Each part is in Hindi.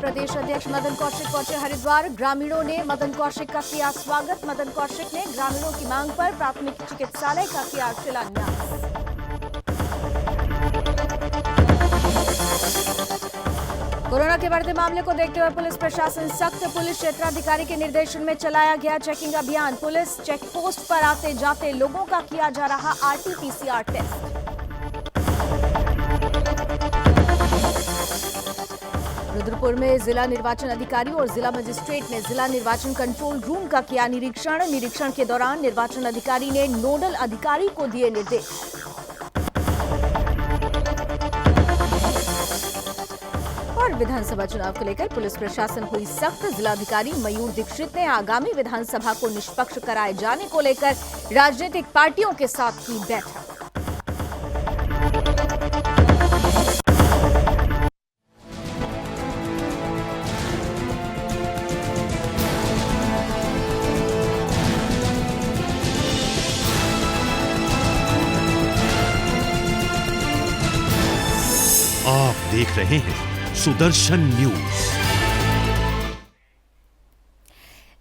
प्रदेश अध्यक्ष मदन कौशिक पहुंचे हरिद्वार। ग्रामीणों ने मदन कौशिक का किया स्वागत। मदन कौशिक ने ग्रामीणों की मांग पर प्राथमिक चिकित्सालय का किया शिलान्यास। कोरोना के बढ़ते मामले को देखते हुए पुलिस प्रशासन सख्त। पुलिस क्षेत्राधिकारी के निर्देशन में चलाया गया चेकिंग अभियान। पुलिस चेक पोस्ट पर आते जाते लोगों का किया जा रहा RT-PCR टेस्ट। रुद्रपुर में जिला निर्वाचन अधिकारी और जिला मजिस्ट्रेट ने जिला निर्वाचन कंट्रोल रूम का किया निरीक्षण। निरीक्षण के दौरान निर्वाचन अधिकारी ने नोडल अधिकारी को दिए निर्देश। और विधानसभा चुनाव को लेकर पुलिस प्रशासन हुई सख्त। जिलाधिकारी मयूर दीक्षित ने आगामी विधानसभा को निष्पक्ष कराए जाने को लेकर राजनीतिक पार्टियों के साथ की बैठक। आप देख रहे हैं सुदर्शन न्यूज।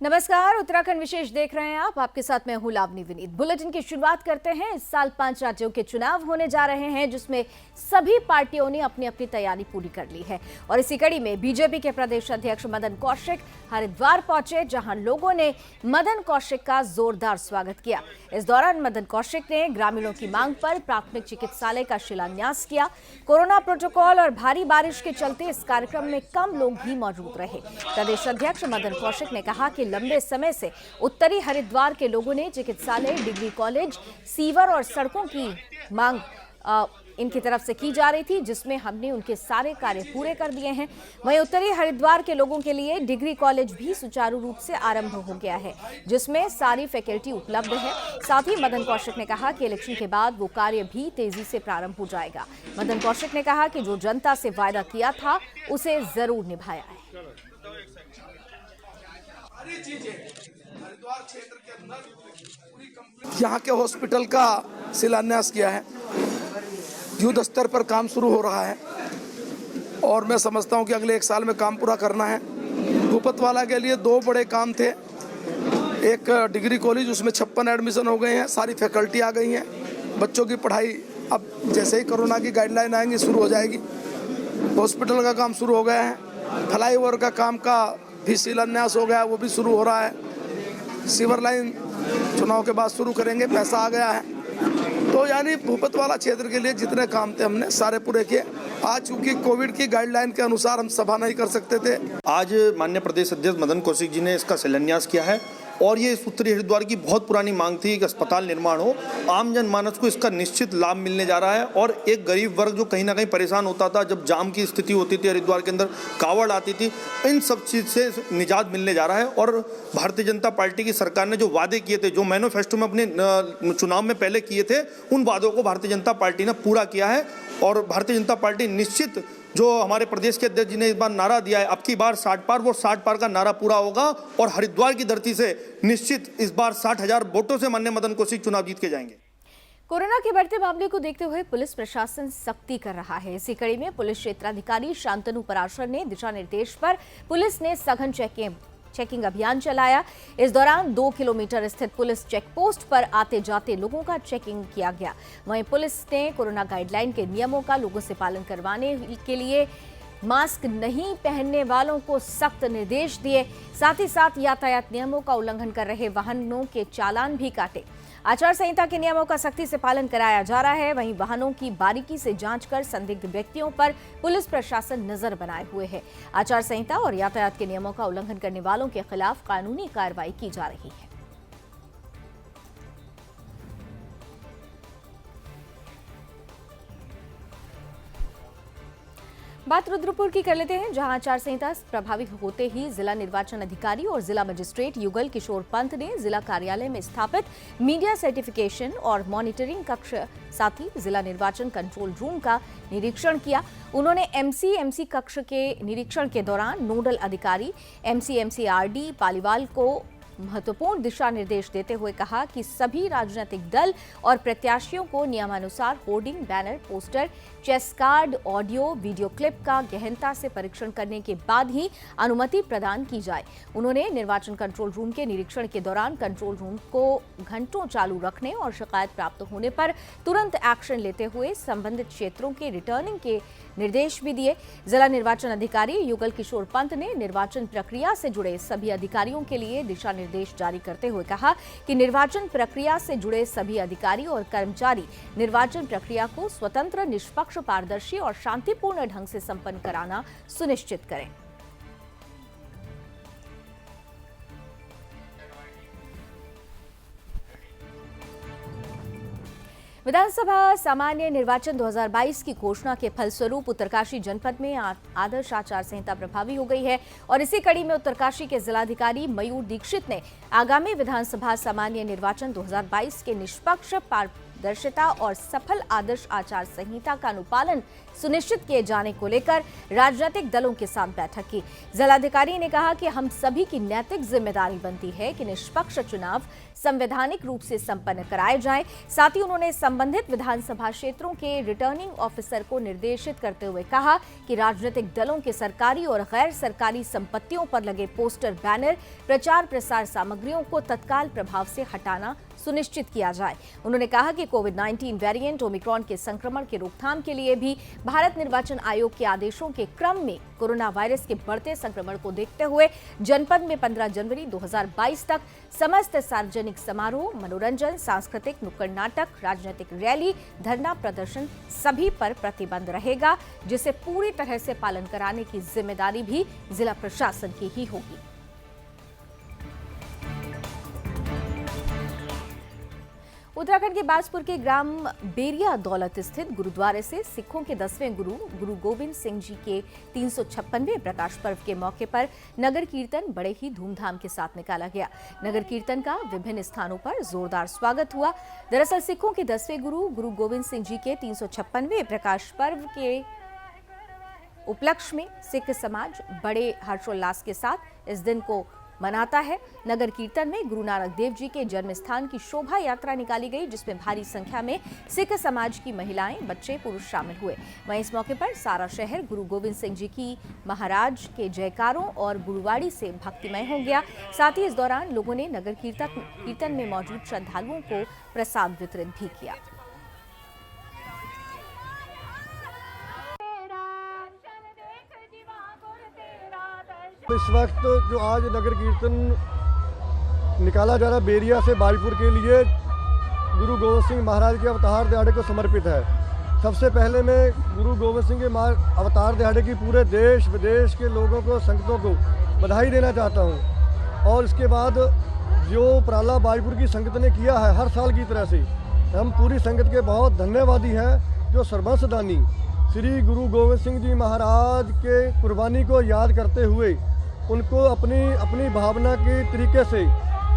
नमस्कार, उत्तराखंड विशेष देख रहे हैं आप। आपके साथ मैं हूं लावनी विनीत। बुलेटिन की शुरुआत करते हैं। इस साल 5 राज्यों के चुनाव होने जा रहे हैं, जिसमें सभी पार्टियों ने अपनी अपनी तैयारी पूरी कर ली है। और इसी कड़ी में बीजेपी के प्रदेश अध्यक्ष मदन कौशिक हरिद्वार पहुंचे, जहां लोगों ने मदन कौशिक का जोरदार स्वागत किया। इस दौरान मदन कौशिक ने ग्रामीणों की मांग पर प्राथमिक चिकित्सालय का शिलान्यास किया। कोरोना प्रोटोकॉल और भारी बारिश के चलते इस कार्यक्रम में कम लोग ही मौजूद रहे। प्रदेश अध्यक्ष मदन कौशिक ने कहा कि लंबे समय से उत्तरी हरिद्वार के लोगों ने चिकित्सालय, डिग्री कॉलेज, सीवर और सड़कों की मांग इनकी तरफ से की जा रही थी, जिसमें हमने उनके सारे कार्य पूरे कर दिए हैं। वहीं उत्तरी हरिद्वार के लोगों के लिए डिग्री कॉलेज भी सुचारू रूप से आरंभ हो गया है, जिसमें सारी फैकल्टी उपलब्ध है। साथ ही मदन कौशिक ने कहा कि इलेक्शन के बाद वो कार्य भी तेजी से प्रारंभ हो जाएगा। मदन कौशिक ने कहा कि जो जनता से वायदा किया था उसे जरूर निभाया है। यहाँ के हॉस्पिटल का शिलान्यास किया है। युद्ध स्तर पर काम शुरू हो रहा है और मैं समझता हूँ कि अगले 1 साल में काम पूरा करना है। भूपतवाला के लिए 2 बड़े काम थे। एक डिग्री कॉलेज, उसमें 56 एडमिशन हो गए हैं, सारी फैकल्टी आ गई हैं। बच्चों की पढ़ाई अब जैसे ही कोरोना की गाइडलाइन आएंगी शुरू हो जाएगी। हॉस्पिटल का काम शुरू हो गया है। फ्लाईओवर का काम का भी शिलान्यास हो गया, वो भी शुरू हो रहा है। सीवर लाइन चुनाव के बाद शुरू करेंगे, पैसा आ गया है। तो यानी भूपतवाला क्षेत्र के लिए जितने काम थे हमने सारे पूरे किए। आज चूंकि कोविड की गाइडलाइन के अनुसार हम सभा नहीं कर सकते थे। आज माननीय प्रदेश अध्यक्ष मदन कौशिक जी ने इसका शिलान्यास किया है और ये उत्तरी हरिद्वार की बहुत पुरानी मांग थी कि अस्पताल निर्माण हो। आम जनमानस को इसका निश्चित लाभ मिलने जा रहा है और एक गरीब वर्ग जो कहीं ना कहीं परेशान होता था, जब जाम की स्थिति होती थी, हरिद्वार के अंदर कावड़ आती थी, इन सब चीज़ से निजात मिलने जा रहा है। और भारतीय जनता पार्टी की सरकार ने जो वादे किए थे, जो मैनिफेस्टो में अपने चुनाव में पहले किए थे, उन वादों को भारतीय जनता पार्टी ने पूरा किया है। और भारतीय जनता पार्टी निश्चित, जो हमारे प्रदेश के अध्यक्ष जी ने इस बार नारा दिया है, अब की बार 60 पार, वो 60 पार का नारा पूरा होगा और हरिद्वार की धरती से निश्चित इस बार 60,000 वोटों से माननीय मदन कौशिक चुनाव जीत के जाएंगे। कोरोना के बढ़ते मामले को देखते हुए पुलिस प्रशासन सख्ती कर रहा है। इसी कड़ी में पुलिस क्षेत्राधिकारी शांतनु पराशर ने दिशा निर्देश पर पुलिस ने सघन चेकिंग अभियान चलाया। इस दौरान 2 किलोमीटर स्थित पुलिस चेक पोस्ट पर आते जाते लोगों का चेकिंग किया गया। वहीं पुलिस ने कोरोना गाइडलाइन के नियमों का लोगों से पालन करवाने के लिए मास्क नहीं पहनने वालों को सख्त निर्देश दिए। साथ ही साथ यातायात नियमों का उल्लंघन कर रहे वाहनों के चालान भी काटे। आचार संहिता के नियमों का सख्ती से पालन कराया जा रहा है। वहीं वाहनों की बारीकी से जांच कर संदिग्ध व्यक्तियों पर पुलिस प्रशासन नजर बनाए हुए है। आचार संहिता और यातायात के नियमों का उल्लंघन करने वालों के खिलाफ कानूनी कार्रवाई की जा रही है। बात रुद्रपुर की कर लेते हैं, जहां आचार संहिता प्रभावी होते ही जिला निर्वाचन अधिकारी और जिला मजिस्ट्रेट युगल किशोर पंत ने जिला कार्यालय में स्थापित मीडिया सर्टिफिकेशन और मॉनिटरिंग कक्ष, साथ ही जिला निर्वाचन कंट्रोल रूम का निरीक्षण किया। उन्होंने एमसी कक्ष के निरीक्षण के दौरान नोडल अधिकारी MCMCRD पालीवाल को महत्वपूर्ण दिशा निर्देश देते हुए कहा कि सभी राजनीतिक दल और प्रत्याशियों को नियमानुसार होर्डिंग, बैनर, पोस्टर, चेस कार्ड, ऑडियो, वीडियो क्लिप का गहनता से परीक्षण करने के बाद ही अनुमति प्रदान की जाए। उन्होंने निर्वाचन कंट्रोल रूम के निरीक्षण के दौरान कंट्रोल रूम को घंटों चालू रखने और शिकायत प्राप्त होने पर तुरंत एक्शन लेते हुए संबंधित क्षेत्रों के रिटर्निंग के निर्देश भी दिए। जिला निर्वाचन अधिकारी युगल किशोर पंत ने निर्वाचन प्रक्रिया से जुड़े सभी अधिकारियों के लिए दिशा निर्देश जारी करते हुए कहा कि निर्वाचन प्रक्रिया से जुड़े सभी अधिकारी और कर्मचारी निर्वाचन प्रक्रिया को स्वतंत्र, निष्पक्ष, पारदर्शी और शांतिपूर्ण ढंग से संपन्न कराना सुनिश्चित करें। विधानसभा सामान्य निर्वाचन 2022 की घोषणा के फलस्वरूप उत्तरकाशी जनपद में आदर्श आचार संहिता प्रभावी हो गई है और इसी कड़ी में उत्तरकाशी के जिलाधिकारी मयूर दीक्षित ने आगामी विधानसभा सामान्य निर्वाचन 2022 के निष्पक्ष, पारदर्शिता और सफल आदर्श आचार संहिता का अनुपालन सुनिश्चित किए जाने को लेकर राजनीतिक दलों के साथ बैठक की। जिलाधिकारी ने कहा कि हम सभी की नैतिक जिम्मेदारी बनती है कि निष्पक्ष चुनाव संवैधानिक रूप से संपन्न कराए जाएं। साथ ही उन्होंने संबंधित विधानसभा क्षेत्रों के रिटर्निंग ऑफिसर को निर्देशित करते हुए कहा कि राजनीतिक दलों के सरकारी और गैर सरकारी संपत्तियों पर लगे पोस्टर, बैनर, प्रचार प्रसार सामग्रियों को तत्काल प्रभाव से हटाना सुनिश्चित किया जाए। उन्होंने कहा कि कोविड-19 वेरिएंट ओमिक्रॉन के संक्रमण की रोकथाम के लिए भी भारत निर्वाचन आयोग के आदेशों के क्रम में कोरोना वायरस के बढ़ते संक्रमण को देखते हुए जनपद में 15 जनवरी 2022 तक समस्त सार्वजनिक समारोह, मनोरंजन, सांस्कृतिक, नुक्कड़ नाटक, राजनीतिक रैली, धरना प्रदर्शन सभी पर प्रतिबंध रहेगा, जिसे पूरी तरह से पालन कराने की जिम्मेदारी भी जिला प्रशासन की ही होगी। उत्तराखंड के बाजपुर के ग्राम बेरिया दौलत स्थित गुरुद्वारे से सिखों के 10वें गुरु गुरु गोविंद सिंह जी के 356वें प्रकाश पर्व के मौके पर नगर कीर्तन बड़े ही धूमधाम के साथ निकाला गया। नगर कीर्तन का विभिन्न स्थानों पर जोरदार स्वागत हुआ। दरअसल सिखों के 10वें गुरु गुरु गोविंद सिंह जी के 356वें प्रकाश पर्व के उपलक्ष्य में सिख समाज बड़े हर्षोल्लास के साथ इस दिन को मनाता है। नगर कीर्तन में गुरु नानक देव जी के जन्म स्थान की शोभा यात्रा निकाली गई, जिसमें भारी संख्या में सिख समाज की महिलाएं, बच्चे, पुरुष शामिल हुए। वहीं इस मौके पर सारा शहर गुरु गोविंद सिंह जी की महाराज के जयकारों और गुरुवाड़ी से भक्तिमय हो गया। साथ ही इस दौरान लोगों ने नगर कीर्तन में मौजूद श्रद्धालुओं को प्रसाद वितरित भी किया। इस वक्त जो आज नगर कीर्तन निकाला जा रहा है बेरिया से बाजपुर के लिए गुरु गोविंद सिंह महाराज के अवतार दिहाड़े को समर्पित है। सबसे पहले मैं गुरु गोविंद सिंह के अवतार दिहाड़े की पूरे देश विदेश के लोगों को, संगतों को बधाई देना चाहता हूं। और इसके बाद जो उपराला बाजपुर की संगत ने किया है हर साल की तरह से, हम पूरी संगत के बहुत धन्यवादी हैं। जो सर्वंसदानी श्री गुरु गोविंद सिंह जी महाराज के कुर्बानी को याद करते हुए उनको अपनी भावना के तरीके से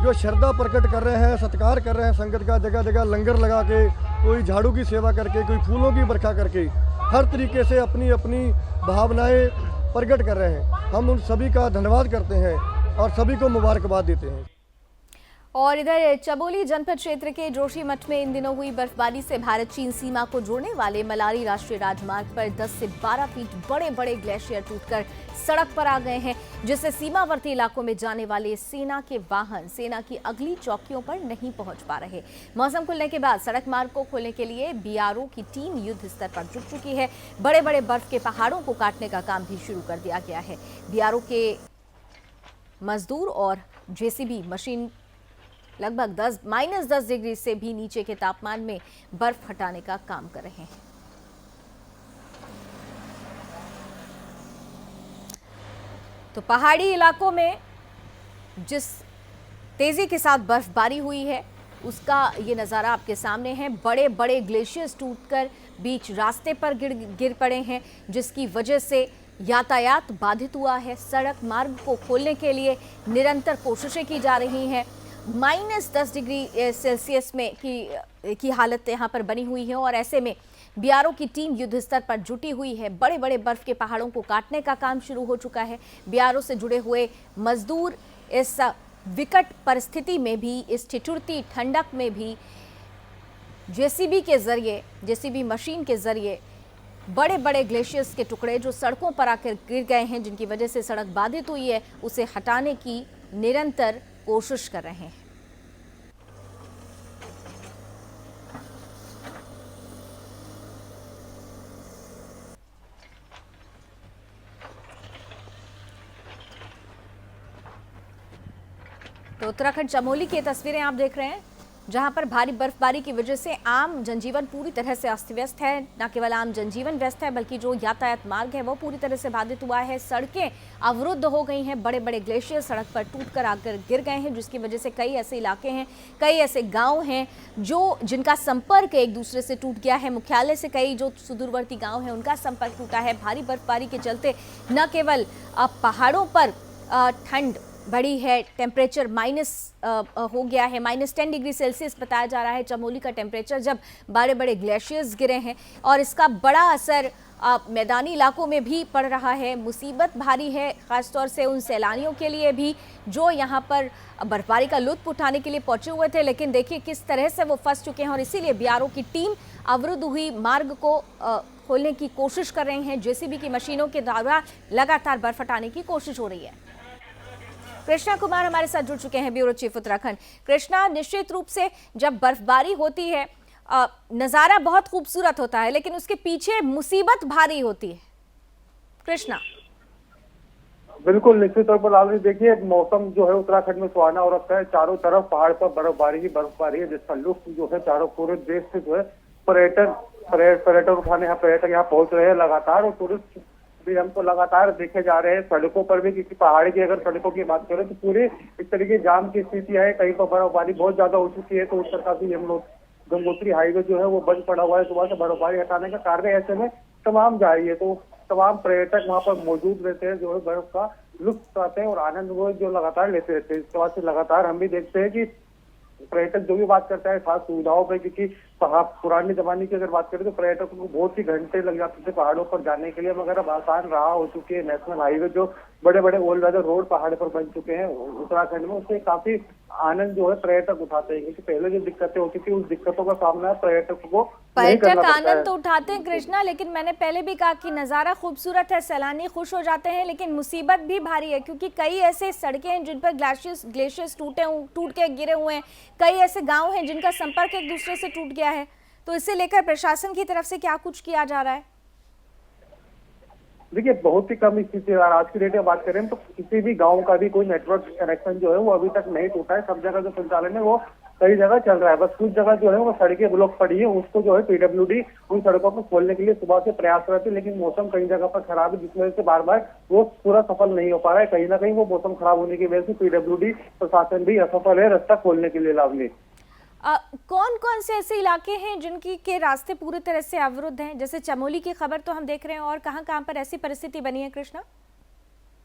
जो श्रद्धा प्रकट कर रहे हैं, सत्कार कर रहे हैं संगत का, जगह जगह लंगर लगा के, कोई झाड़ू की सेवा करके, कोई फूलों की बरखा करके, हर तरीके से अपनी भावनाएं प्रकट कर रहे हैं। हम उन सभी का धन्यवाद करते हैं और सभी को मुबारकबाद देते हैं। और इधर चमोली जनपद क्षेत्र के जोशीमठ में इन दिनों हुई बर्फबारी से भारत चीन सीमा को जोड़ने वाले मलारी राष्ट्रीय राजमार्ग पर 10 से 12 फीट बड़े बड़े ग्लेशियर टूटकर सड़क पर आ गए हैं, जिससे सीमावर्ती इलाकों में जाने वाले सेना के वाहन सेना की अगली चौकियों पर नहीं पहुंच पा रहे। मौसम खुलने के बाद सड़क मार्ग को खोलने के लिए बीआरओ की टीम युद्ध स्तर पर जुट चुकी है। बड़े बड़े बर्फ के पहाड़ों को काटने का काम भी शुरू कर दिया गया है। बीआरओ के मजदूर और जेसीबी मशीन लगभग -10 डिग्री से भी नीचे के तापमान में बर्फ हटाने का काम कर रहे हैं। तो पहाड़ी इलाकों में जिस तेजी के साथ बर्फबारी हुई है उसका ये नज़ारा आपके सामने है। बड़े बड़े ग्लेशियर्स टूटकर बीच रास्ते पर गिर पड़े हैं, जिसकी वजह से यातायात बाधित हुआ है। सड़क मार्ग को खोलने के लिए निरंतर कोशिशें की जा रही हैं। -10 डिग्री सेल्सियस में की हालत यहाँ पर बनी हुई है और ऐसे में बीआरओ की टीम युद्ध स्तर पर जुटी हुई है। बड़े बड़े बर्फ के पहाड़ों को काटने का काम शुरू हो चुका है। बीआरओ से जुड़े हुए मजदूर इस विकट परिस्थिति में भी, इस ठिठुरती ठंडक में भी जेसीबी मशीन के जरिए बड़े बड़े ग्लेशियर्स के टुकड़े जो सड़कों पर आकर गिर गए हैं, जिनकी वजह से सड़क बाधित हुई है, उसे हटाने की निरंतर कोशिश कर रहे हैं। तो उत्तराखंड चमोली की तस्वीरें आप देख रहे हैं, जहां पर भारी बर्फबारी की वजह से आम जनजीवन पूरी तरह से अस्त व्यस्त है। न केवल आम जनजीवन व्यस्त है, बल्कि जो यातायात मार्ग है वो पूरी तरह से बाधित हुआ है। सड़कें अवरुद्ध हो गई हैं, बड़े बड़े ग्लेशियर सड़क पर टूटकर आकर गिर गए हैं, जिसकी वजह से कई ऐसे इलाके हैं, कई ऐसे गांव हैं जिनका संपर्क एक दूसरे से टूट गया है। मुख्यालय से कई जो सुदूरवर्ती गाँव हैं उनका संपर्क टूटा है। भारी बर्फबारी के चलते न केवल पहाड़ों पर ठंड बढ़ी है, टेम्परेचर माइनस हो गया है, -10 डिग्री सेल्सियस बताया जा रहा है चमोली का टेम्परेचर, जब बड़े बड़े ग्लेशियर्स गिरे हैं। और इसका बड़ा असर मैदानी इलाकों में भी पड़ रहा है। मुसीबत भारी है, खासतौर से उन सैलानियों के लिए भी जो यहाँ पर बर्फबारी का लुत्फ उठाने के लिए पहुंचे हुए थे, लेकिन देखिए किस तरह से वो फंस चुके हैं। और इसीलिए बीआरओ की टीम अवरुद्ध हुई मार्ग को खोलने की कोशिश कर रहे हैं। जेसीबी की मशीनों के द्वारा लगातार बर्फ हटाने की कोशिश हो रही है। कृष्णा कुमार हमारे साथ जुड़ चुके हैं, ब्यूरो चीफ उत्तराखंड। कृष्णा, निश्चित रूप से जब बर्फबारी होती है नज़ारा बहुत खूबसूरत होता है, लेकिन उसके पीछे मुसीबत भारी होती है। कृष्णा। बिल्कुल, निश्चित तौर पर आपने देखिए मौसम जो है उत्तराखंड में सुहाना हो रखा है। चारों तरफ पहाड़ पर बर्फबारी ही बर्फबारी है, जिसका लुत्फ जो है चारों पूरे देश से जो है पर्यटन उठाने पर्यटक यहाँ पहुंच रहे हैं लगातार। और टूरिस्ट भी हमको लगातार देखे जा रहे हैं सड़कों पर भी, क्योंकि पहाड़ी की अगर सड़कों की बात करें तो पूरे इस तरीके जाम की स्थिति है। कहीं पर बर्फबारी बहुत ज्यादा हो चुकी है, तो उत्तरकाशी गंगोत्री हाईवे जो है वो बंद पड़ा हुआ है। सुबह से बर्फबारी हटाने का कार्य ऐसे में तमाम जारी है, तो तमाम पर्यटक वहाँ पर मौजूद रहते हैं, जो है बर्फ का लुत्फ उठाते हैं और आनंद वो जो लगातार लेते रहते हैं। इसके बाद से लगातार हम भी देखते हैं कि पर्यटक जो भी बात करता है खास सुविधाओं पर, क्योंकि पुराने जमाने की अगर बात करें तो पर्यटकों को बहुत ही घंटे लग जाते थे पहाड़ों पर जाने के लिए, मगर अब आसान राह हो चुकी है। नेशनल हाईवे जो बड़े बड़े ऑल वेदर रोड पहाड़ पर बन चुके हैं उत्तराखंड में, उससे काफी आनंद जो है पर्यटक उठाते हैं। क्योंकि पहले जो दिक्कतें होती थी उस दिक्कतों का सामना पर्यटकों को पर्यटक आनंद तो उठाते हैं कृष्णा, लेकिन मैंने पहले भी कहा कि नज़ारा खूबसूरत है, सैलानी खुश हो जाते हैं, लेकिन मुसीबत भी भारी है, क्योंकि कई ऐसे सड़कें हैं जिन पर ग्लेशियर्स टूट के गिरे हुए हैं। कई ऐसे गांव हैं जिनका संपर्क एक दूसरे से टूट गया है। तो इसे लेकर प्रशासन की तरफ से क्या कुछ किया जा रहा है? देखिए, बहुत ही कम स्थिति है। आज की डेट में बात करें तो किसी भी गांव का भी कोई नेटवर्क कनेक्शन जो है वो अभी तक नहीं टूटा है। सब जगह जो संचालन है वो कई जगह चल रहा है। बस कुछ जगह जो है वो सड़कें ब्लॉक पड़ी है, उसको जो है पीडब्ल्यूडी उन सड़कों को खोलने के लिए सुबह से प्रयास करते हैं, लेकिन मौसम कई जगह पर खराब है, जिस वजह से बार बार वो पूरा सफल नहीं हो पा रहा है। कहीं ना कहीं वो मौसम खराब होने की वजह से पीडब्ल्यूडी प्रशासन भी असफल है रास्ता खोलने के लिए। लावली, कौन कौन से ऐसे इलाके हैं जिनकी के रास्ते पूरी तरह से अवरुद्ध हैं? जैसे चमोली की खबर तो हम देख रहे हैं, और कहां कहां पर ऐसी परिस्थिति बनी है कृष्णा?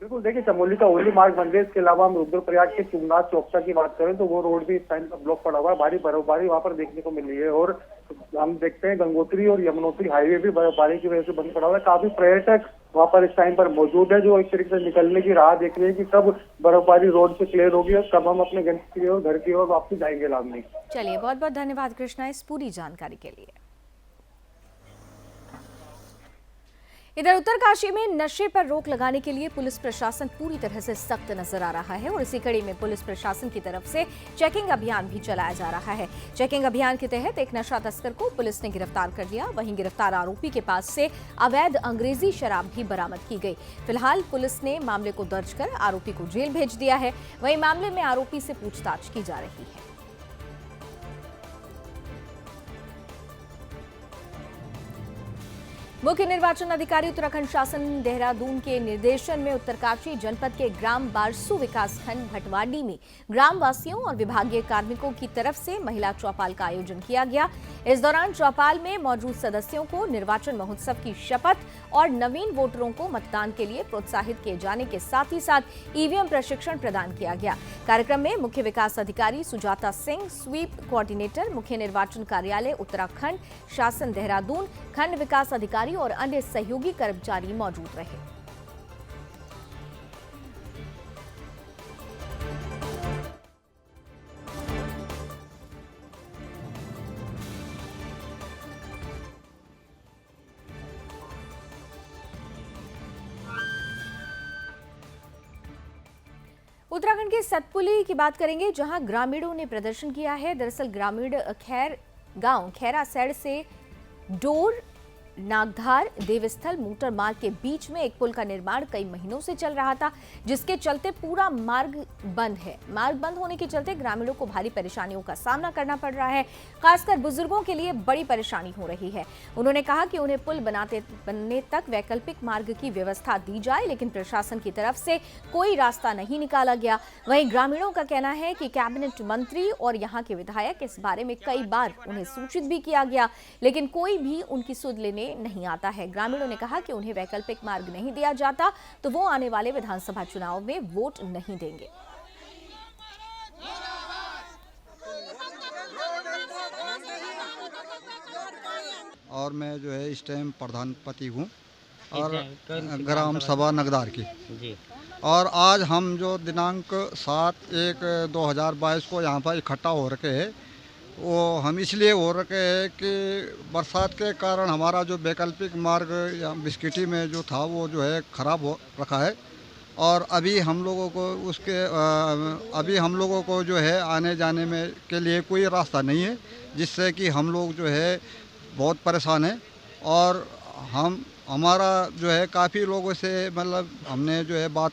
बिल्कुल, देखिए चमोली का ओली मार्ग बन गया। इसके अलावा हम रुद्रप्रयाग के चुंगनाथ चौकसा की बात करें तो वो रोड भी इस टाइम पर ब्लॉक पड़ा हुआ है। भारी बर्फबारी वहाँ पर देखने को मिल रही है। और हम देखते हैं गंगोत्री और यमुनोत्री हाईवे भी बर्फबारी की वजह से बंद पड़ा हुआ है। काफी पर्यटक वहाँ पर इस टाइम पर मौजूद है, जो एक तरीके से निकलने की राह देख रहे हैं कि कब बर्फबारी रोड से क्लियर होगी और कब हम अपने घर की ओर वापस जाएंगे। लावनी, चलिए, बहुत बहुत धन्यवाद कृष्णा इस पूरी जानकारी के लिए। इधर उत्तरकाशी में नशे पर रोक लगाने के लिए पुलिस प्रशासन पूरी तरह से सख्त नजर आ रहा है, और इसी कड़ी में पुलिस प्रशासन की तरफ से चेकिंग अभियान भी चलाया जा रहा है। चेकिंग अभियान के तहत एक नशा तस्कर को पुलिस ने गिरफ्तार कर लिया। वहीं गिरफ्तार आरोपी के पास से अवैध अंग्रेजी शराब भी बरामद की गई। फिलहाल पुलिस ने मामले को दर्ज कर आरोपी को जेल भेज दिया है। वहीं मामले में आरोपी से पूछताछ की जा रही है। मुख्य निर्वाचन अधिकारी उत्तराखंड शासन देहरादून के निर्देशन में उत्तरकाशी जनपद के ग्राम बारसू विकासखंड भटवाडी में ग्रामवासियों और विभागीय कार्मिकों की तरफ से महिला चौपाल का आयोजन किया गया। इस दौरान चौपाल में मौजूद सदस्यों को निर्वाचन महोत्सव की शपथ और नवीन वोटरों को मतदान के लिए प्रोत्साहित किए जाने के साथ ही साथ ईवीएम प्रशिक्षण प्रदान किया गया। कार्यक्रम में मुख्य विकास अधिकारी सुजाता सिंह, स्वीप कोऑर्डिनेटर, मुख्य निर्वाचन कार्यालय उत्तराखंड शासन देहरादून, खंड विकास अधिकारी और अन्य सहयोगी कर्मचारी मौजूद रहे। उत्तराखंड के सतपुली की बात करेंगे, जहां ग्रामीणों ने प्रदर्शन किया है। दरअसल ग्रामीण गांव खैरासैड़ से डोर नागधार देवस्थल मोटर मार्ग के बीच में एक पुल का निर्माण कई महीनों से चल रहा था, जिसके चलते पूरा मार्ग बंद है। मार्ग बंद होने के चलते ग्रामीणों को भारी परेशानियों का सामना करना पड़ रहा है। खासकर बुजुर्गों के लिए बड़ी परेशानी हो रही है। उन्होंने कहा कि उन्हें पुल बनने तक वैकल्पिक मार्ग की व्यवस्था दी जाए, लेकिन प्रशासन की तरफ से कोई रास्ता नहीं निकाला गया। वहीं ग्रामीणों का कहना है कि कैबिनेट मंत्री और यहाँ के विधायक इस बारे में कई बार उन्हें सूचित भी किया गया, लेकिन कोई भी उनकी सुध लेने नहीं आता है। ग्रामीणों ने कहा कि उन्हें वैकल्पिक मार्ग नहीं दिया जाता तो वो आने वाले विधानसभा चुनाव में वोट नहीं देंगे। और मैं जो है इस टाइम प्रधानपति हूँ और ग्राम सभा नगदार की जी। और आज हम जो दिनांक 7/1/2022 को यहाँ पर इकट्ठा हो रखे हैं, वो हम इसलिए हो रखे हैं कि बरसात के कारण हमारा जो वैकल्पिक मार्ग या बिस्किटी में जो था वो जो है ख़राब हो रखा है। और अभी हम लोगों को जो है आने जाने में के लिए कोई रास्ता नहीं है, जिससे कि हम लोग जो है बहुत परेशान हैं। और हमारा जो है काफ़ी लोगों से मतलब हमने जो है बात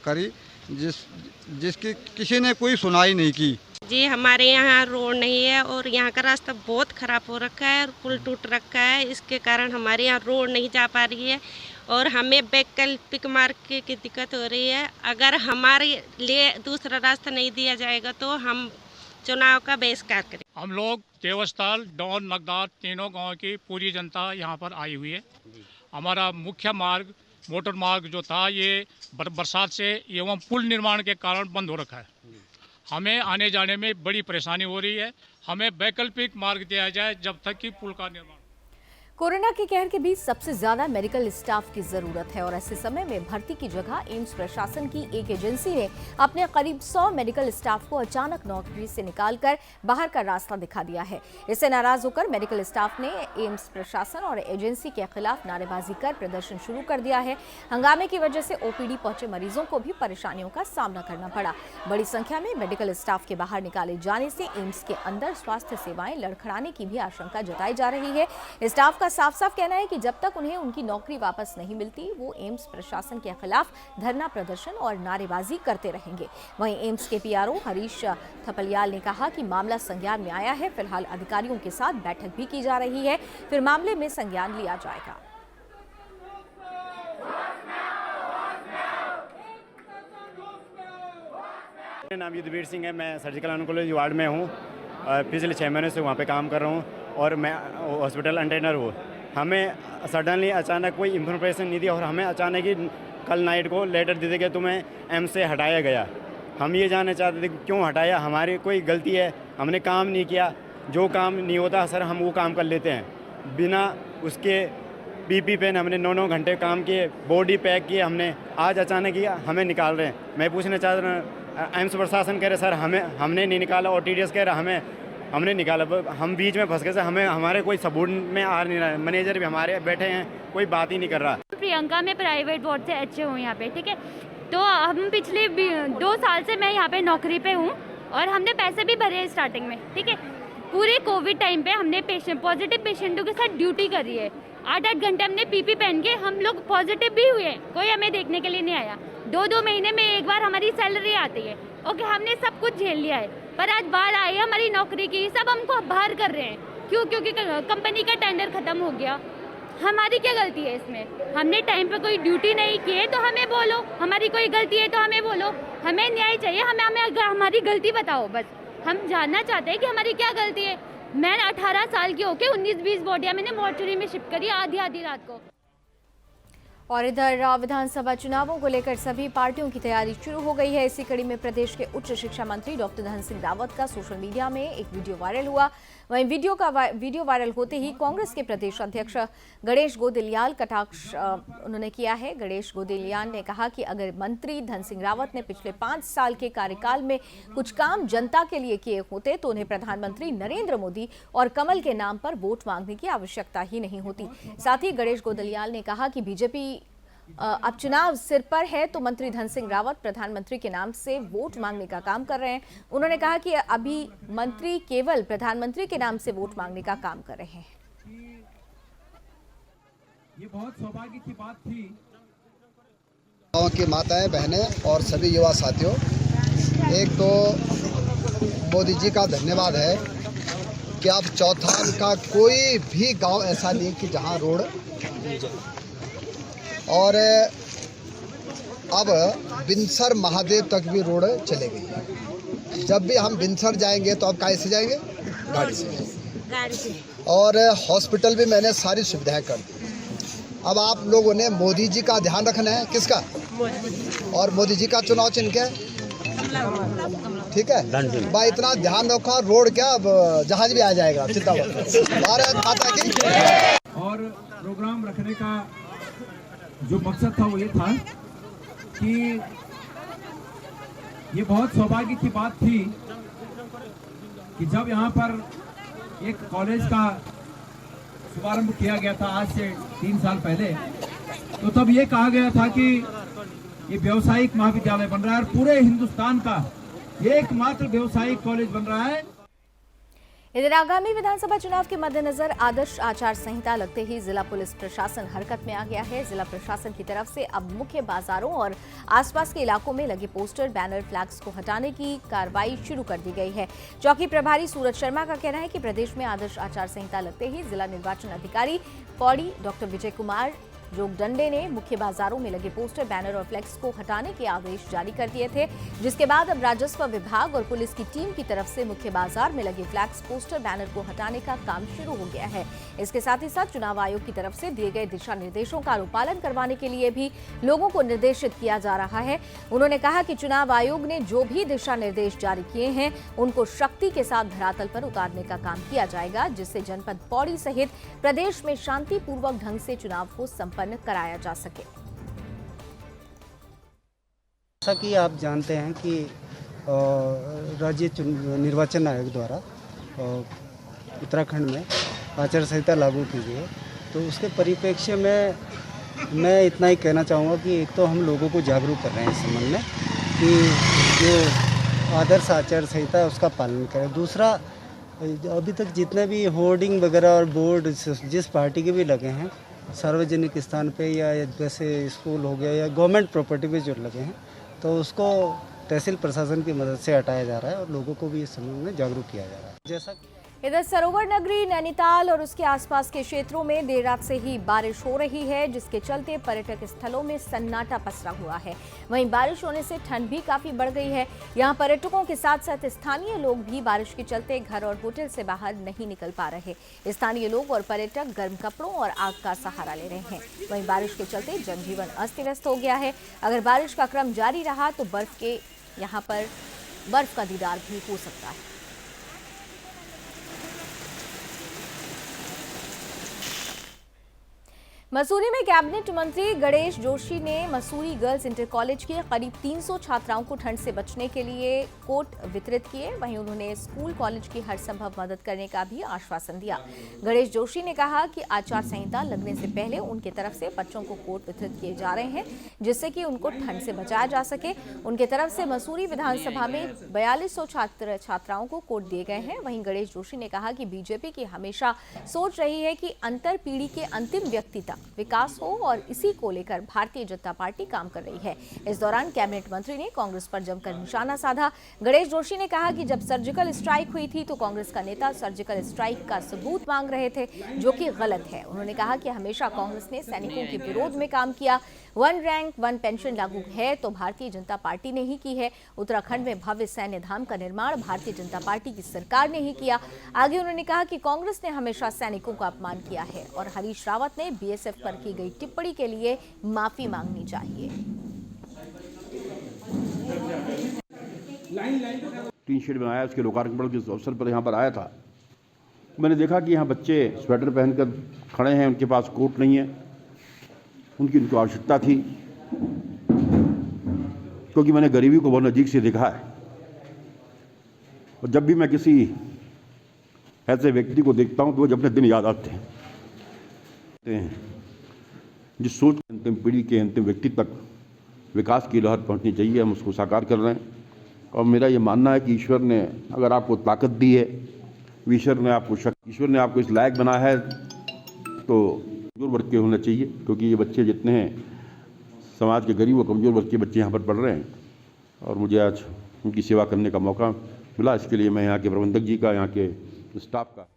करी जिसकी किसी ने कोई सुनाई नहीं की। जी, हमारे यहाँ रोड नहीं है और यहाँ का रास्ता बहुत ख़राब हो रखा है और पुल टूट रखा है। इसके कारण हमारे यहाँ रोड नहीं जा पा रही है और हमें वैकल्पिक मार्ग की दिक्कत हो रही है। अगर हमारे लिए दूसरा रास्ता नहीं दिया जाएगा तो हम चुनाव का बहिष्कार करें। हम लोग देवस्थल, डॉन, नगदार तीनों गांव की पूरी जनता यहाँ पर आई हुई है। हमारा मुख्य मार्ग मोटर मार्ग जो था ये बरसात से एवं पुल निर्माण के कारण बंद हो रखा है। हमें आने जाने में बड़ी परेशानी हो रही है। हमें वैकल्पिक मार्ग दिया जाए जब तक कि पुल का निर्माण। कोरोना के कहर के बीच सबसे ज्यादा मेडिकल स्टाफ की जरूरत है और ऐसे समय में भर्ती की जगह एम्स प्रशासन की एक एजेंसी ने अपने करीब 100 मेडिकल स्टाफ को अचानक नौकरी से निकालकर बाहर का रास्ता दिखा दिया है। इससे नाराज होकर मेडिकल स्टाफ ने एम्स प्रशासन और एजेंसी के खिलाफ नारेबाजी कर प्रदर्शन शुरू कर दिया है। हंगामे की वजह से ओपीडी पहुंचे मरीजों को भी परेशानियों का सामना करना पड़ा। बड़ी संख्या में मेडिकल स्टाफ के बाहर निकाले जाने से एम्स के अंदर स्वास्थ्य सेवाएं लड़खड़ाने की भी आशंका जताई जा रही है। स्टाफ का साफ साफ कहना है कि जब तक उन्हें उनकी नौकरी वापस नहीं मिलती वो एम्स प्रशासन के खिलाफ धरना प्रदर्शन और नारेबाजी करते रहेंगे। वहीं एम्स के पीआरओ हरीश थपलियाल ने कहा कि मामला संज्ञान में आया है। फिलहाल अधिकारियों के साथ बैठक भी की जा रही है, फिर मामले में संज्ञान लिया जाएगा। मेरा नाम युद्धवीर सिंह है। मैं सर्जिकल ऑन्कोलॉजी वार्ड में हूँ। पिछले 6 महीने से वहाँ पे काम कर रहा हूँ और मैं हॉस्पिटल अटेंडर हूँ। हमें सडनली अचानक कोई इन्फॉर्मेशन नहीं दी और हमें अचानक ही कल नाइट को लेटर दे दिया कि तुम्हें एम्स से हटाया गया। हम ये जानना चाहते थे कि क्यों हटाया, हमारी कोई गलती है, हमने काम नहीं किया। जो काम नहीं होता सर हम वो काम कर लेते हैं बिना उसके। पीपी पेन हमने 9-9 घंटे काम किए, बॉडी पैक किए हमने, आज अचानक ही हमें निकाल रहे हैं। मैं पूछना चाह रहा हूँ, एम्स प्रशासन कह रहे सर हमने नहीं निकाला और TDS कह रहा हमने निकाला। हम बीच में फंस गए सर। हमें हमारे कोई सबूत में आ नहीं रहा। मैनेजर भी हमारे बैठे हैं, कोई बात ही नहीं कर रहा। प्रियंका, मैं प्राइवेट वार्ड से HA हूँ यहाँ पे, ठीक है। तो हम पिछले 2 साल से मैं यहाँ पे नौकरी पे हूँ और हमने पैसे भी भरे स्टार्टिंग में, ठीक है। पूरे कोविड टाइम पे हमने पॉजिटिव पेशेंटों के साथ ड्यूटी करी है। 8-8 घंटे हमने PP पहन के हम लोग पॉजिटिव भी हुए, कोई हमें देखने के लिए नहीं आया। 2-2 महीने में एक बार हमारी सैलरी आती है। ओके, हमने सब कुछ झेल लिया है, पर आज बात आई है हमारी नौकरी की, सब हमको बाहर कर रहे हैं। क्यों? क्योंकि कंपनी का टेंडर खत्म हो गया। हमारी क्या गलती है इसमें? हमने टाइम पे कोई ड्यूटी नहीं की है तो हमें बोलो, हमारी कोई गलती है तो हमें बोलो। हमें न्याय चाहिए, हमें हमारी गलती बताओ। बस हम जानना चाहते हैं कि हमारी क्या गलती है। मैं 18 साल की होके 19-20 बॉडियाँ मैंने मॉर्चरी में शिफ्ट करी आधी रात को। और इधर विधानसभा चुनावों को लेकर सभी पार्टियों की तैयारी शुरू हो गई है। इसी कड़ी में प्रदेश के उच्च शिक्षा मंत्री डॉक्टर धन सिंह रावत का सोशल मीडिया में एक वीडियो वायरल हुआ। वहीं वीडियो वायरल होते ही कांग्रेस के प्रदेश अध्यक्ष गणेश गोदिलियाल कटाक्ष उन्होंने किया है। गणेश गोदिलियाल ने कहा कि अगर मंत्री धन सिंह रावत ने पिछले 5 साल के कार्यकाल में कुछ काम जनता के लिए किए होते तो उन्हें प्रधानमंत्री नरेंद्र मोदी और कमल के नाम पर वोट मांगने की आवश्यकता ही नहीं होती। साथ ही गणेश गोदिलियाल ने कहा कि बीजेपी अब चुनाव सिर पर है तो मंत्री धन सिंह रावत प्रधानमंत्री के नाम से वोट मांगने का काम कर रहे हैं। उन्होंने कहा कि अभी मंत्री केवल प्रधानमंत्री के नाम से वोट मांगने का काम कर रहे हैं। ये बहुत सौभाग्य की बात थी। गाँव की माताएं, बहनें और सभी युवा साथियों, एक तो मोदी जी का धन्यवाद है कि अब चौथान का कोई भी गांव ऐसा नहीं कि जहां रोड और अब बिनसर महादेव तक भी रोड चले गई है। जब भी हम बिनसर जाएंगे तो अब काहे से जाएंगे? गाड़ी से। और हॉस्पिटल भी मैंने सारी सुविधाएं कर दी। अब आप लोगों ने मोदी जी का ध्यान रखना है। किसका? और मोदी जी का चुनाव चिन्ह क्या है? ठीक है भाई, इतना ध्यान रखो। रोड क्या, अब जहाज भी आ जाएगा, चिंता मत। भारत माता की। और प्रोग्राम रखने का जो मकसद था वो ये था कि ये बहुत सौभाग्य की बात थी कि जब यहाँ पर एक कॉलेज का शुभारंभ किया गया था आज से 3 साल पहले, तो तब ये कहा गया था कि ये व्यावसायिक महाविद्यालय बन रहा है और पूरे हिंदुस्तान का एकमात्र व्यावसायिक कॉलेज बन रहा है। इधर आगामी विधानसभा चुनाव के मद्देनजर आदर्श आचार संहिता लगते ही जिला पुलिस प्रशासन हरकत में आ गया है। जिला प्रशासन की तरफ से अब मुख्य बाजारों और आसपास के इलाकों में लगे पोस्टर, बैनर, फ्लैग्स को हटाने की कार्रवाई शुरू कर दी गई है। चौकी प्रभारी सूरज शर्मा का कहना है कि प्रदेश में आदर्श आचार संहिता लगते ही जिला निर्वाचन अधिकारी पौड़ी डॉक्टर विजय कुमार जोगदंडे ने मुख्य बाजारों में लगे पोस्टर, बैनर और फ्लेक्स को हटाने के आदेश जारी कर दिए थे, जिसके बाद अब राजस्व विभाग और पुलिस की टीम की तरफ से मुख्य बाजार में लगे फ्लैक्स, पोस्टर, बैनर को हटाने का काम शुरू हो गया है। इसके साथ ही साथ चुनाव आयोग की तरफ से दिए गए दिशा निर्देशों का अनुपालन करवाने के लिए भी लोगों को निर्देशित किया जा रहा है। उन्होंने कहा कि चुनाव आयोग ने जो भी दिशा निर्देश जारी किए हैं उनको शक्ति के साथ धरातल पर उतारने का काम किया जाएगा, जिससे जनपद पौड़ी सहित प्रदेश में शांतिपूर्वक ढंग से चुनाव को संपन्न कराया जा सके। जैसा कि आप जानते हैं कि राज्य निर्वाचन आयोग द्वारा उत्तराखंड में आचार संहिता लागू की गई है, तो उसके परिप्रेक्ष्य में मैं इतना ही कहना चाहूँगा कि एक तो हम लोगों को जागरूक कर रहे हैं इस संबंध में कि जो आदर्श आचार संहिता है उसका पालन करें। दूसरा, अभी तक जितने भी होर्डिंग वगैरह और बोर्ड जिस पार्टी के भी लगे हैं सार्वजनिक स्थान पे या जैसे स्कूल हो गया या गवर्नमेंट प्रॉपर्टी पे जो लगे हैं, तो उसको तहसील प्रशासन की मदद से हटाया जा रहा है और लोगों को भी इस संबंध में जागरूक किया जा रहा है। जैसा इधर सरोवर नगरी नैनीताल और उसके आसपास के क्षेत्रों में देर रात से ही बारिश हो रही है, जिसके चलते पर्यटक स्थलों में सन्नाटा पसरा हुआ है। वहीं बारिश होने से ठंड भी काफी बढ़ गई है। यहां पर्यटकों के साथ साथ स्थानीय लोग भी बारिश के चलते घर और होटल से बाहर नहीं निकल पा रहे। स्थानीय लोग और पर्यटक गर्म कपड़ों और आग का सहारा ले रहे हैं। वहीं बारिश के चलते जनजीवन अस्त व्यस्त हो गया है। अगर बारिश का क्रम जारी रहा तो यहाँ पर बर्फ का दीदार भी हो सकता है। मसूरी में कैबिनेट मंत्री गणेश जोशी ने मसूरी गर्ल्स इंटर कॉलेज के करीब 300 छात्राओं को ठंड से बचने के लिए कोट वितरित किए। वहीं उन्होंने स्कूल कॉलेज की हर संभव मदद करने का भी आश्वासन दिया। गणेश जोशी ने कहा कि आचार संहिता लगने से पहले उनके तरफ से बच्चों को कोट वितरित किए जा रहे हैं, जिससे कि उनको ठंड से बचाया जा सके। उनके तरफ से मसूरी विधानसभा में 4200 छात्र छात्राओं को कोट दिए गए हैं। वहीं गणेश जोशी ने कहा कि बीजेपी की हमेशा सोच रही है कि अंतर पीढ़ी के अंतिम व्यक्ति तक विकास हो और इसी को लेकर भारतीय जनता पार्टी काम कर रही है। इस दौरान कैबिनेट मंत्री ने कांग्रेस पर जमकर निशाना साधा। गणेश जोशी ने कहा कि जब सर्जिकल स्ट्राइक हुई थी तो कांग्रेस का नेता सर्जिकल स्ट्राइक का सबूत मांग रहे थे, जो कि गलत है। उन्होंने कहा कि हमेशा कांग्रेस ने सैनिकों के विरोध में काम किया। 1 रैंक 1 पेंशन लागू है तो भारतीय जनता पार्टी ने ही की है। उत्तराखंड में भव्य सैन्य धाम का निर्माण भारतीय जनता पार्टी की सरकार ने ही किया। आगे उन्होंने कहा कि कांग्रेस ने हमेशा सैनिकों का अपमान किया है और हरीश रावत ने बीएसएफ पर की गई टिप्पणी के लिए माफी मांगनी चाहिए। टीन शेड बनाया, उसके लोकार्पण के अवसर पर यहाँ पर आया था। मैंने देखा कि यहाँ बच्चे स्वेटर पहनकर खड़े हैं, उनके पास कोट नहीं है। उनको आवश्यकता थी, क्योंकि मैंने गरीबी को बहुत नज़दीक से देखा है और जब भी मैं किसी ऐसे व्यक्ति को देखता हूँ तो वो जब अपने दिन याद आते हैं। जिस सोच अंतिम पीढ़ी के अंतिम व्यक्ति तक विकास की लहर पहुंचनी चाहिए, हम उसको साकार कर रहे हैं। और मेरा ये मानना है कि ईश्वर ने अगर आपको ताकत दी है, ईश्वर ने आपको शक्ति, ईश्वर ने आपको इस लायक बनाया है, तो कमजोर वर्ग के होना चाहिए, क्योंकि ये बच्चे जितने हैं समाज के गरीब और कमजोर वर्ग के बच्चे यहाँ पर पढ़ रहे हैं और मुझे आज उनकी सेवा करने का मौका मिला। इसके लिए मैं यहाँ के प्रबंधक जी का, यहाँ के स्टाफ का।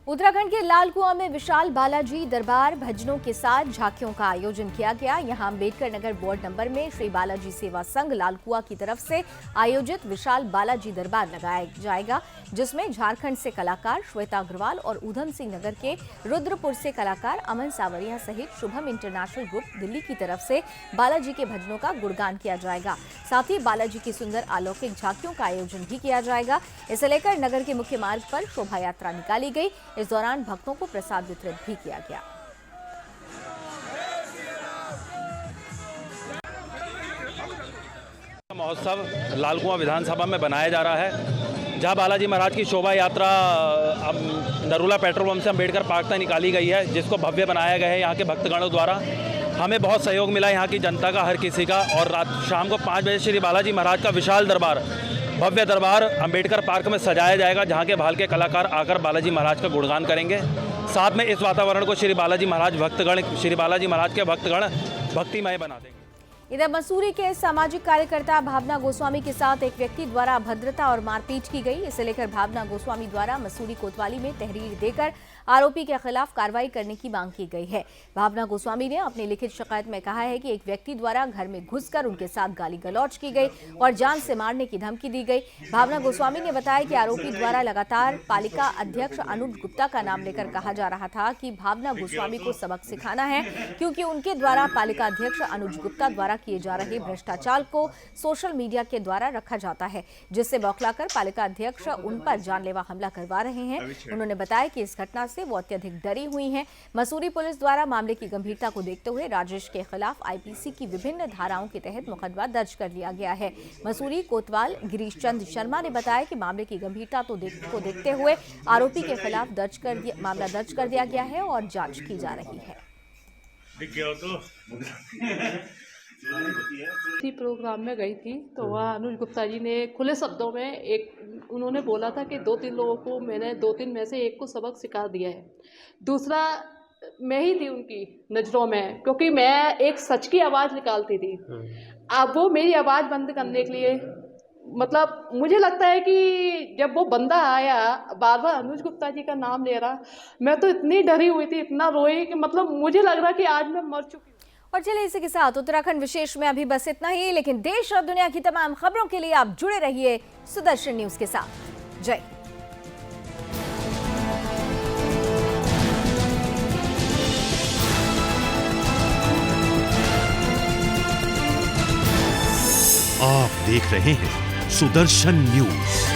उत्तराखंड के लाल कुआं में विशाल बालाजी दरबार भजनों के साथ झांकियों का आयोजन किया गया। यहां अम्बेडकर नगर वार्ड नंबर में श्री बालाजी सेवा संघ लाल कुआं की तरफ से आयोजित विशाल बालाजी दरबार लगाया जाएगा, जिसमें झारखंड से कलाकार श्वेता अग्रवाल और ऊधम सिंह नगर के रुद्रपुर से कलाकार अमन सावरिया सहित शुभम इंटरनेशनल ग्रुप दिल्ली की तरफ से बालाजी के भजनों का गुणगान किया जाएगा। साथ ही बालाजी की सुंदर अलौकिक झांकियों का आयोजन भी किया जाएगा। इसे लेकर नगर के मुख्य मार्ग पर शोभा यात्रा निकाली गई। इस दौरान भक्तों को प्रसाद वितरित भी किया गया। महोत्सव लाल कुआं विधानसभा में बनाया जा रहा है, जहां बालाजी महाराज की शोभा यात्रा नरूला पेट्रोल पंप से अम्बेडकर पार्क तक निकाली गई है, जिसको भव्य बनाया गया है यहाँ के भक्तगणों द्वारा। हमें बहुत सहयोग मिला यहाँ की जनता का, हर किसी का। और रात शाम को 5 बजे श्री बालाजी महाराज का विशाल दरबार, भव्य दरबार अम्बेडकर पार्क में सजाया जाएगा, जहाँ के भाल के कलाकार आकर बालाजी महाराज का गुणगान करेंगे। साथ में इस वातावरण को श्री बालाजी महाराज के भक्तगण भक्तिमय बना देंगे। इधर मसूरी के सामाजिक कार्यकर्ता भावना गोस्वामी के साथ एक व्यक्ति द्वारा अभद्रता और मारपीट की गई। इसे लेकर भावना गोस्वामी द्वारा मसूरी कोतवाली में तहरीर देकर आरोपी के खिलाफ कार्रवाई करने की मांग की गई है। भावना गोस्वामी ने अपनी लिखित शिकायत में कहा है कि एक व्यक्ति द्वारा घर में घुसकर उनके साथ गाली गलौज की गई और जान से मारने की धमकी दी गई। भावना गोस्वामी ने बताया कि आरोपी द्वारा लगातार पालिका अध्यक्ष अनुज गुप्ता का नाम लेकर कहा जा रहा था कि भावना गोस्वामी को सबक सिखाना है, क्योंकि उनके द्वारा पालिका अध्यक्ष अनुज गुप्ता द्वारा किए जा रहे भ्रष्टाचार को सोशल मीडिया के द्वारा रखा जाता है, जिससे बौखलाकर पालिका अध्यक्ष उन पर जानलेवा हमला करवा रहे हैं। उन्होंने बताया कि इस घटना से वो अत्यधिक डरी हुई हैं। मसूरी पुलिस द्वारा मामले की गंभीरता को देखते हुए राजेश के खिलाफ आईपीसी की विभिन्न धाराओं के तहत मुकदमा दर्ज कर लिया गया है। मसूरी कोतवाल गिरीश चंद शर्मा ने बताया कि मामले की गंभीरता को देखते हुए आरोपी के खिलाफ मामला दर्ज कर दिया गया है और जांच की जा रही है। प्रोग्राम में गई थी तो वहाँ अनुज गुप्ता जी ने खुले शब्दों में उन्होंने बोला था कि 2-3 लोगों को मैंने 2-3 में से एक को सबक सिखा दिया है। दूसरा मैं ही थी उनकी नज़रों में, क्योंकि मैं एक सच की आवाज़ निकालती थी। अब वो मेरी आवाज़ बंद करने के लिए, मतलब मुझे लगता है कि जब वो बंदा आया बार बार अनुज गुप्ता जी का नाम ले रहा, मैं तो इतनी डरी हुई थी, इतना रोई कि मतलब मुझे लग रहा कि आज मैं मर चुकी। और चलिए इसी के साथ उत्तराखंड विशेष में अभी बस इतना ही, लेकिन देश और दुनिया की तमाम खबरों के लिए आप जुड़े रहिए सुदर्शन न्यूज के साथ। जय। आप देख रहे हैं सुदर्शन न्यूज।